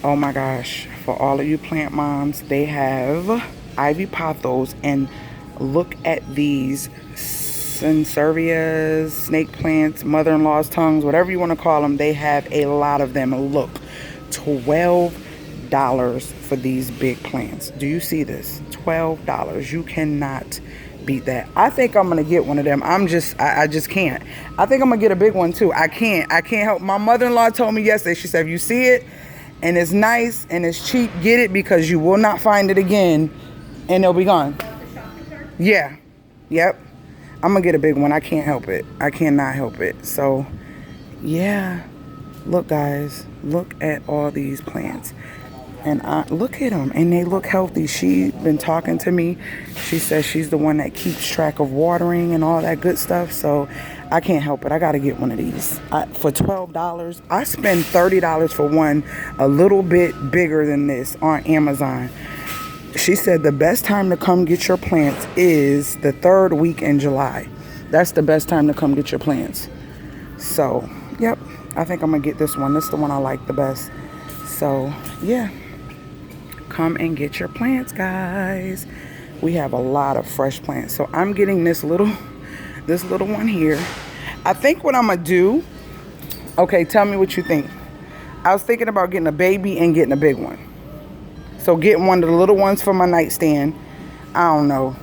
Oh my gosh, for all of you plant moms, they have ivy pothos, and look at these sansevieras, snake plants, mother-in-law's tongues, whatever you want to call them. They have a lot of them. Look, $12 for these big plants. Do you see this? $12. You cannot beat that. I think I'm gonna get one of them. I just can't. I think I'm gonna get a big one too. I can't help. My mother-in-law told me yesterday, she said, if you see it and it's nice and it's cheap, get it, because you will not find it again and it'll be gone. Yeah. Yep. I'm gonna get a big one. I can't help it. I cannot help it. So yeah, look guys, look at all these plants, and look at them, and they look healthy. She's been talking to me. She says she's the one that keeps track of watering and all that good stuff. So I can't help it. I gotta get one of these for $12. I spend $30 for one a little bit bigger than this on Amazon. She said the best time to come get your plants is the 3rd week in July. That's the best time to come get your plants. So yep, I think I'm gonna get this one. This is the one I like the best. So yeah, come and get your plants, guys. We have a lot of fresh plants. So I'm getting this little one here. I think what I'm gonna do, okay, tell me what you think. I was thinking about getting a baby and getting a big one. So getting one of the little ones for my nightstand, I don't know,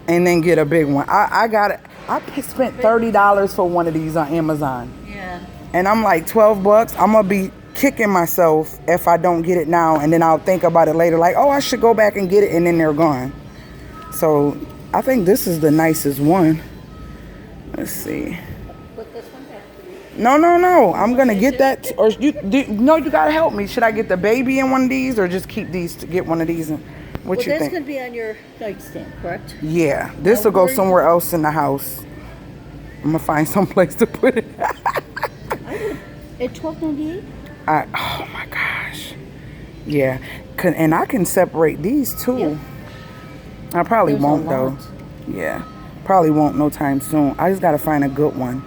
and then get a big one. I got it. I spent $30 for one of these on Amazon. Yeah. And I'm like, 12 bucks. I'm gonna be kicking myself if I don't get it now, and then I'll think about it later, like, oh, I should go back and get it, and then they're gone. So I think this is the nicest one. Let's see. Put this one back, please. No. I'm gonna get that. Or you gotta help me. Should I get the baby in one of these, or just keep these to get one of these? And what you think? That's gonna be on your nightstand, correct? Yeah, this will go somewhere else in the house. I'm gonna find some place to put it. At $12.98. Oh my gosh. Yeah, and I can separate these too. Yep. I probably won't though. Yeah, probably won't no time soon. I just gotta find a good one.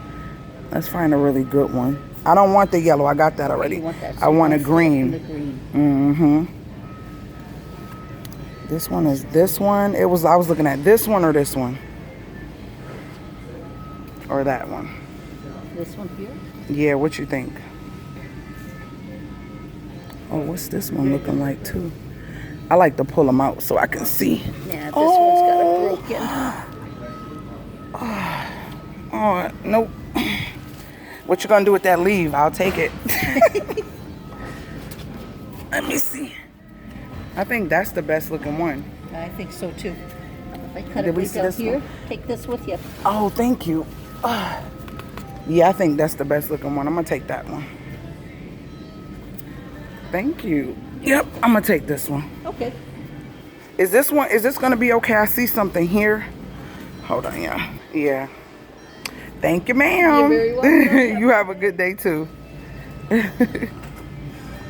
Let's find a really good one. I don't want the yellow. I got that already. I want a green. Mm-hmm. This one is this one. I was looking at this one or this one. Or that one. This one here? Yeah, what you think? Oh, what's this one looking like too? I like to pull them out so I can see. Yeah, this one's got a broken. Oh, nope. What you gonna do with that leaf? I'll take it. Let me see. I think that's the best looking one. I think so too. If I cut Did it we right see down this here, one? take this with you. Oh, thank you. Yeah, I think that's the best looking one. I'm gonna take that one. Thank you. Yep, I'm gonna take this one. Okay. Is this gonna be okay? I see something here. Hold on, yeah. Yeah. Thank you, ma'am. You're very welcome. You have a good day too.